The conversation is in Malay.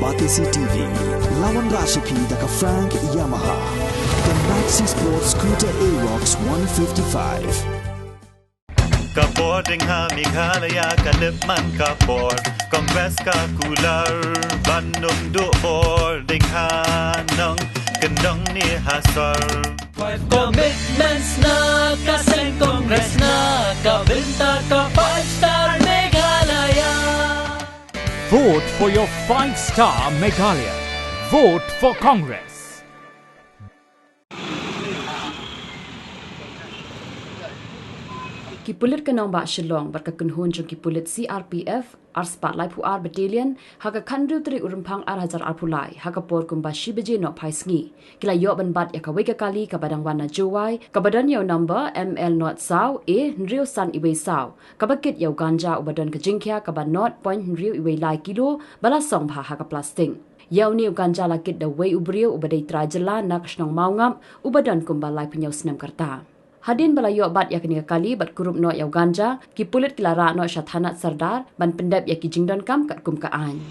Batisi TV, lawan Rashipi daka Frank Yamaha, the Maxi Sports Scooter Arox 155. Kapording ha Meghalaya kalipman kapor Kongres ka kular Bandung do boarding ha nang kendong ni hasar 5 commitments na kaseng Congress na kabinta ka 5-star Meghalaya. Vote for your 5-star Meghalaya. Vote for Congress. Pulit kenong ba Shillong berkekunhun jong Pulit Crpf ar spotlight pu ar battalion haga kandru tri urumpang ar hajar ar pulai haga por kumba shibeje no paisngi kila yo ban bat ya kawe kali ka badang wana juwai ka badan yo number ml not saw e nrio san iwe saw ka bakit yo ganja ubadan ka jingkya ka ba not point nrio iwe lai kilo bala song bha haga plasting Yau ni ganja lakit da way ubrio ubadai trajela nak snong maungam ubadan kumba lai penyaw senam karta Hadin balayo bat ya kini kali bat Kurup no yau ganja ki Pulit kilara no syathanat sardar ban pendap ya ki jingdon kam kat kumkaan.